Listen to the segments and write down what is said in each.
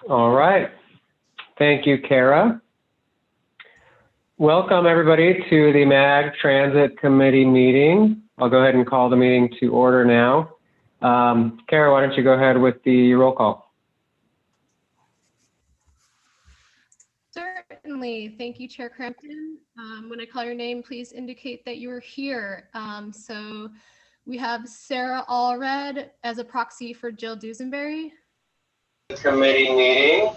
All right. Thank you, Kara. Welcome, everybody, to the MAG Transit Committee meeting. I'll go ahead and call the meeting to order now. Kara, why don't you go ahead with the roll call? Certainly. Thank you, Chair Crampton. When I call your name, please indicate that you are here. So we have Sarah Allred as a proxy for Jill Dusenberry. Committee meeting.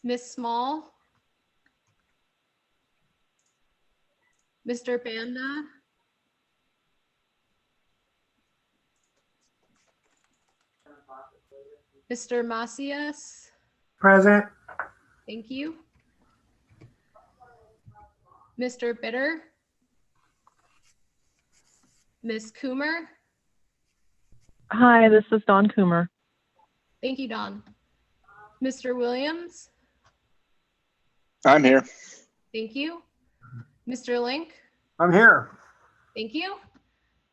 Ms. Small. Mr. Banda. Mr. Macias. Present. Thank you. Mr. Bitter. Ms. Coomer. Hi, this is Dawn Coomer. Thank you, Dawn. Mr. Williams. I'm here. Thank you. Mr. Link. I'm here. Thank you.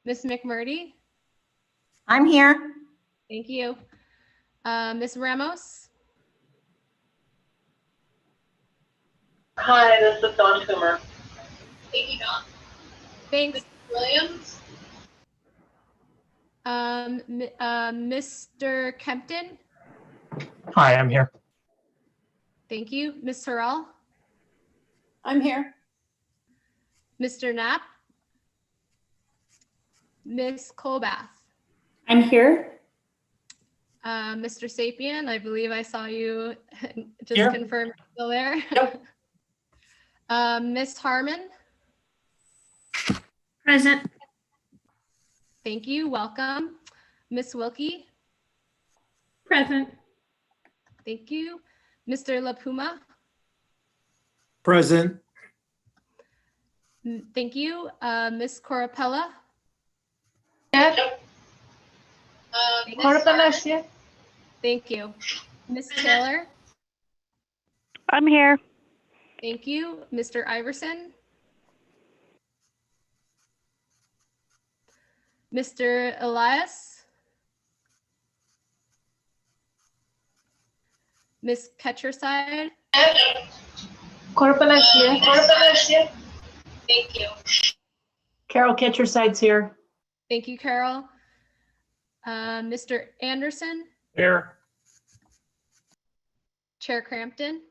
Ms. McMurdy. I'm here. Thank you. Ms. Ramos. Hi, this is Dawn Coomer. Thank you, Dawn. Thanks. Williams. Mr. Kempton. Hi, I'm here. Thank you. Ms. Terrell. I'm here. Mr. Knapp. Ms. Colbath. I'm here. Mr. Sapien, I believe I saw you just Here. confirm you're still there. Yep. Ms. Harmon. Present. Thank you. Welcome. Ms. Wilkie. Present. Thank you. Mr. LaPuma. Present. Thank you. Ms. Corapella. Yes. Ms. Thank you. Ms. Taylor. I'm here. Thank you. Mr. Iverson. Mr. Elias. Ms. Ketcherside. Thank you. Carol Ketcherside's here. Thank you, Carol. Mr. Anderson. Here. Chair Crampton.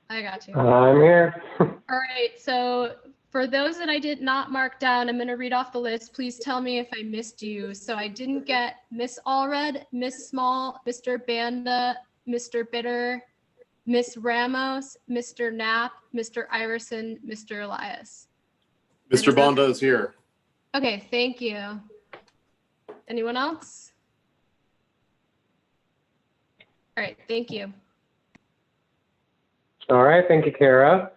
I got you. I'm here. All right, so for those that I did not mark down, I'm going to read off the list. Please tell me if I missed you. So I didn't get Miss Allred, Miss Small, Mr. Banda, Mr. Bitter, Miss Ramos, Mr. Knapp, Mr. Iverson, Mr. Elias. Mr. Banda is here. Okay, thank you. Anyone else? All right, thank you. All right, thank you, Kara.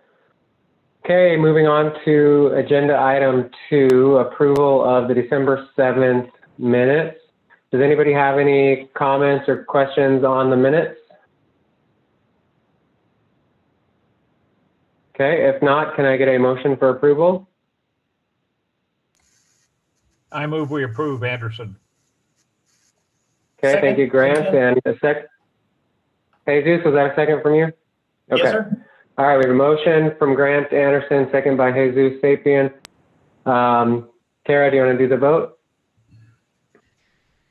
Okay, moving on to agenda item 2, approval of the December 7th minutes. Does anybody have any comments or questions on the minutes? Okay, if not, can I get a motion for approval? I move we approve Anderson. Okay, thank you, Grant. And a sec. Jesus, was that a second from you? Okay. Yes, sir. All right, we have a motion from Grant Anderson, second by Jesus Sapien. Tara, do you want to do the vote?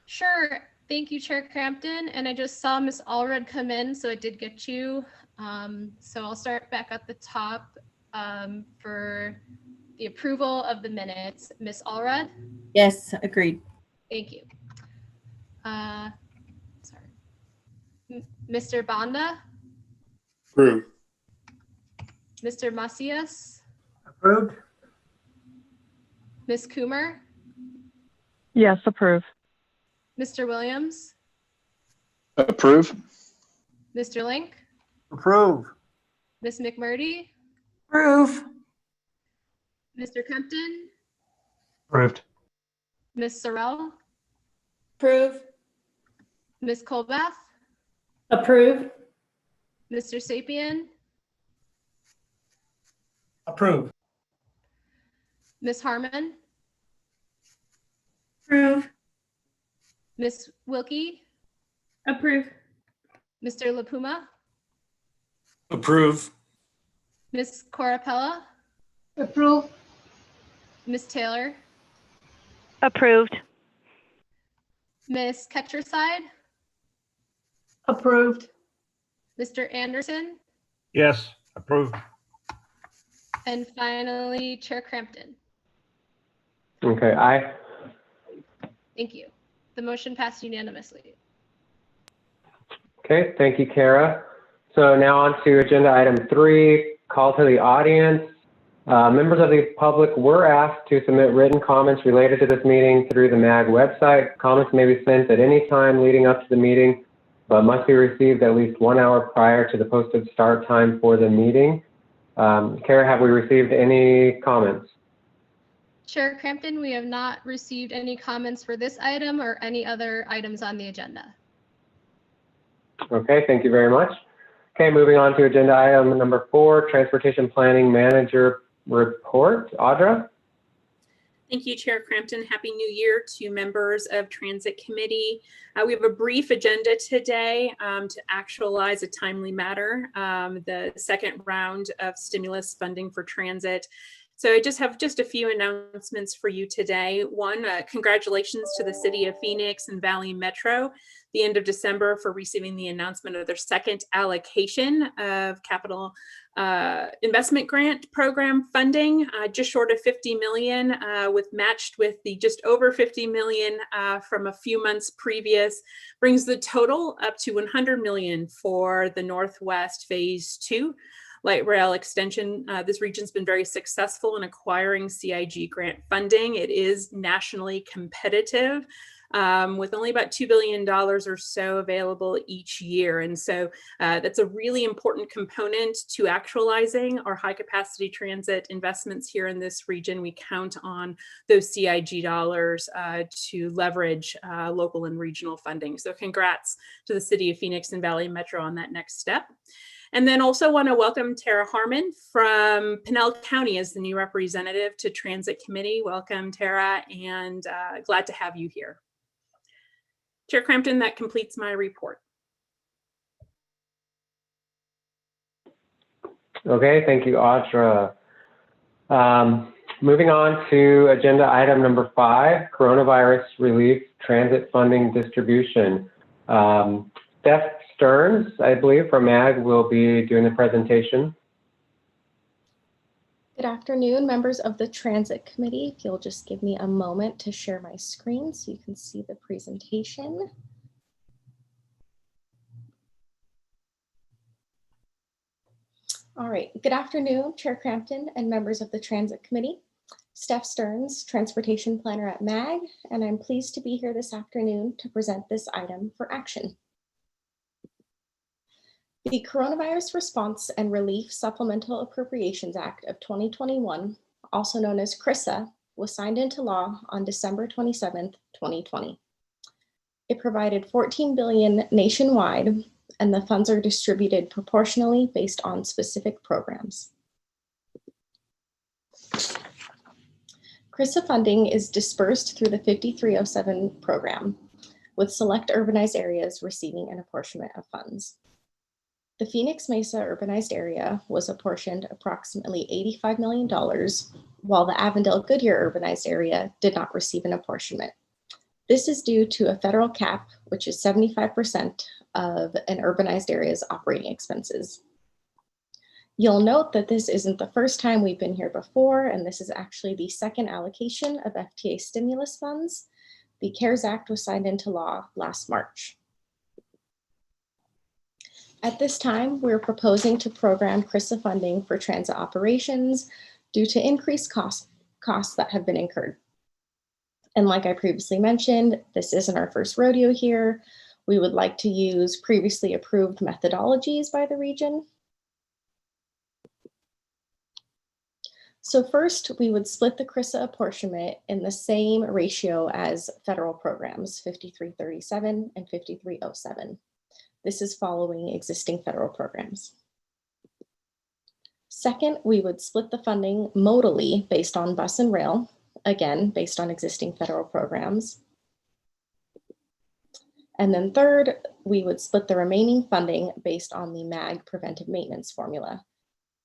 Sure. Thank you, Chair Crampton. And I just saw Miss Allred come in, so it did get you. So I'll start back at the top for the approval of the minutes. Miss Allred? Yes, agreed. Thank you. Sorry. Mr. Banda? Approved. Mr. Macias? Approved. Ms. Coomer? Yes, approve. Mr. Williams? Approve. Mr. Link? Approve. Ms. McMurdy? Approve. Mr. Kempton? Approved. Ms. Sorrell? Approve. Ms. Colbath? Approve. Mr. Sapien? Approve. Ms. Harmon? Approve. Ms. Wilkie, Approve. Mr. LaPuma, Approve. Ms. Corapella, Approve. Ms. Taylor, Approved. Ms. Ketcherside, Approved. Mr. Anderson, Yes. Approved. and finally, Chair Crampton. Okay, aye. Thank you. The motion passed unanimously. Okay, thank you, Kara. So now on to agenda item 3, call to the audience. Members of the public were asked to submit written comments related to this meeting through the MAG website. Comments may be sent at any time leading up to the meeting, but must be received at least 1 hour prior to the posted start time for the meeting. Kara, have we received any comments? Chair Crampton, we have not received any comments for this item or any other items on the agenda. Okay, thank you very much. Okay, moving on to agenda item number 4, Transportation Planning Manager Report. Audra? Thank you, Chair Crampton. Happy New Year to members of Transit Committee. We have a brief agenda today to actualize a timely matter, the second round of stimulus funding for transit. So I just have a few announcements for you today. One, congratulations to the City of Phoenix and Valley Metro, the end of December, for receiving the announcement of their second allocation of capital investment grant program funding, just short of 50 million, with matched with the just over 50 million from a few months previous, brings the total up to 100 million for the Northwest Phase 2 light rail extension. This region's been very successful in acquiring CIG grant funding. It is nationally competitive, with only about $2 billion or so available each year. And so that's a really important component to actualizing our high capacity transit investments here in this region. We count on those CIG dollars to leverage local and regional funding. So congrats to the City of Phoenix and Valley Metro on that next step. And then also want to welcome Tara Harmon from Pinell County as the new representative to Transit Committee. Welcome, Tara, and glad to have you here. Chair Crampton, that completes my report. Okay, thank you, Audra. Moving on to agenda item number 5, Coronavirus Relief Transit Funding Distribution. Steph Stearns, I believe, from MAG will be doing the presentation. Good afternoon, members of the Transit Committee. If you'll just give me a moment to share my screen so you can see the presentation. All right, good afternoon, Chair Crampton and members of the Transit Committee. Steph Stearns, Transportation Planner at MAG, and I'm pleased to be here this afternoon to present this item for action. The Coronavirus Response and Relief Supplemental Appropriations Act of 2021, also known as CRRSA, was signed into law on December 27, 2020. It provided $14 billion nationwide, and the funds are distributed proportionally based on specific programs. CRRSA funding is dispersed through the 5307 program, with select urbanized areas receiving an apportionment of funds. The Phoenix Mesa urbanized area was apportioned approximately $85 million, while the Avondale Goodyear urbanized area did not receive an apportionment. This is due to a federal cap, which is 75% of an urbanized area's operating expenses. You'll note that this isn't the first time we've been here before, and this is actually the second allocation of FTA stimulus funds. The CARES Act was signed into law last March. At this time, we're proposing to program CRRSA funding for transit operations due to increased costs that have been incurred. And like I previously mentioned, this isn't our first rodeo here. We would like to use previously approved methodologies by the region. So first, we would split the CRRSA apportionment in the same ratio as federal programs, 5337 and 5307. This is following existing federal programs. Second, we would split the funding modally based on bus and rail, again, based on existing federal programs. And then third, we would split the remaining funding based on the MAG preventive maintenance formula.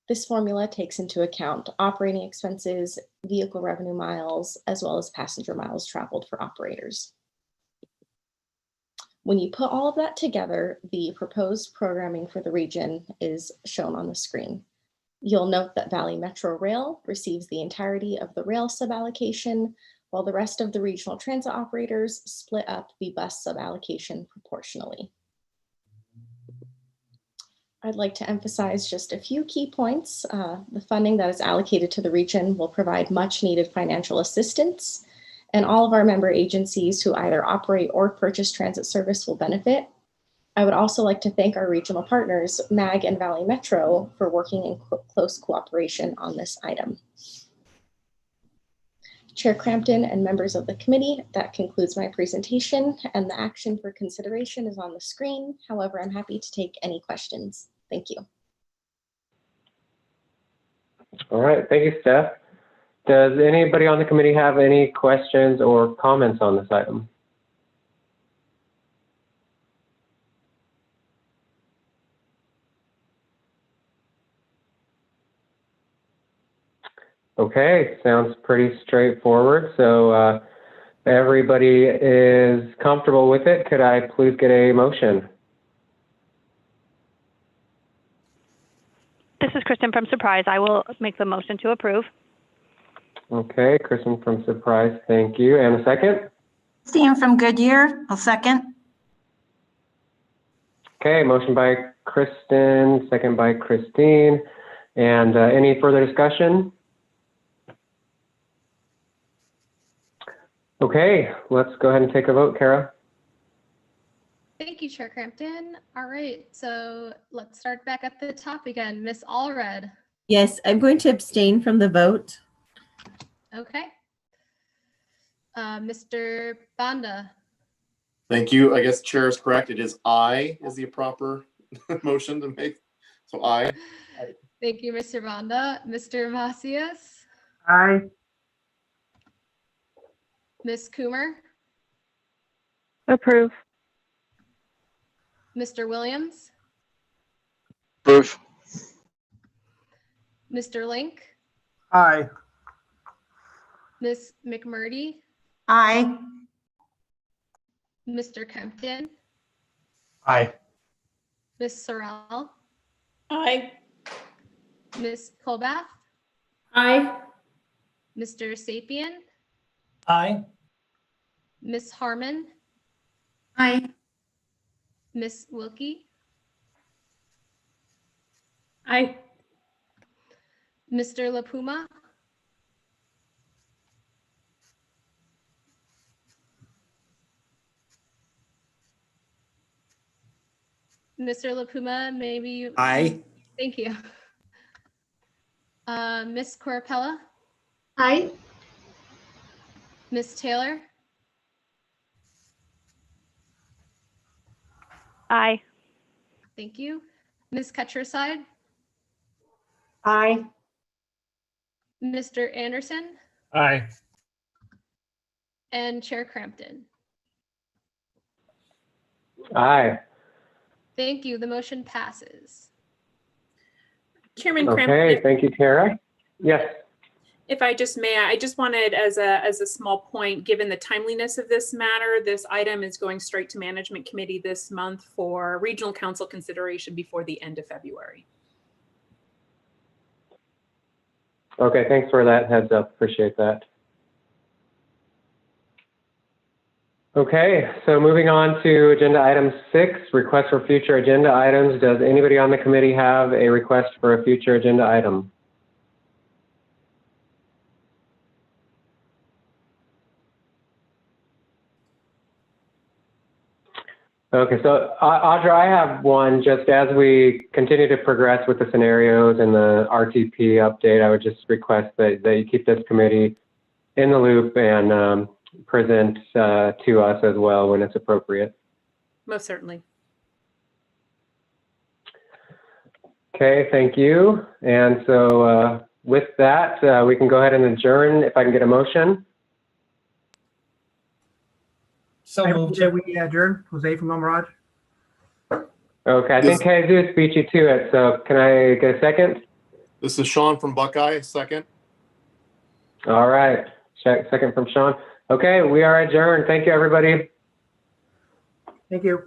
This formula takes into account operating expenses, vehicle revenue miles, as well as passenger miles traveled for operators. When you put all of that together, the proposed programming for the region is shown on the screen. You'll note that Valley Metro Rail receives the entirety of the rail suballocation, while the rest of the regional transit operators split up the bus suballocation proportionally. I'd like to emphasize just a few key points. The funding that is allocated to the region will provide much needed financial assistance, and all of our member agencies who either operate or purchase transit service will benefit. I would also like to thank our regional partners, MAG and Valley Metro, for working in close cooperation on this item. Chair Crampton and members of the committee, that concludes my presentation, and the action for consideration is on the screen. However, I'm happy to take any questions. Thank you. All right, thank you, Steph. Does anybody on the committee have any questions or comments on this item? Okay, sounds pretty straightforward. So everybody is comfortable with it. Could I please get a motion? This is Kristen from Surprise. I will make the motion to approve. Okay, Kristen from Surprise, thank you. And a second? Christine from Goodyear, I'll second. Okay, motion by Kristen, second by Christine. And any further discussion? Okay, let's go ahead and take a vote, Kara. Thank you, Chair Crampton. All right, so let's start back at the top again. Miss Allred. Yes, I'm going to abstain from the vote. Okay. Mr. Banda. Thank you. I guess chair is correct. It is I is the proper motion to make. So I. Thank you, Mr. Banda. Mr. Macias. Aye. Ms. Coomer. Approve. Mr. Williams. Approve. Mr. Link. Aye. Ms. McMurdy. Aye. Mr. Kempton. Aye. Ms. Sorrell. Aye. Ms. Colbath. Aye. Mr. Sapien. Aye. Ms. Harmon. Aye. Ms. Wilkie. Aye. Mr. LaPuma. Mr. LaPuma, maybe you. Aye. Thank you. Ms. Corapella. Aye. Ms. Taylor. Aye. Thank you. Ms. Ketcherside. Aye. Mr. Anderson. Aye. And Chair Crampton. Aye. Thank you. The motion passes. Chairman Crampton, Okay, thank you, Kara. Yes. if I just may, I just wanted as a small point, given the timeliness of this matter, this item is going straight to Management Committee this month for Regional Council consideration before the end of February. Okay, thanks for that heads up. Appreciate that. Okay, so moving on to agenda item 6, request for future agenda items. Does anybody on the committee have a request for a future agenda item? Okay, so Audra, I have one. Just as we continue to progress with the scenarios and the RTP update, I would just request that you keep this committee in the loop and present to us as well when it's appropriate. Most certainly. Okay, thank you. And so with that, we can go ahead and adjourn if I can get a motion. So I moved. move that we adjourn. Jose from El Mirage. Okay, I think Jesus beat you to it, so can I get a second? This is Sean from Buckeye, second. All right, second from Sean. Okay, we are adjourned. Thank you, everybody. Thank you.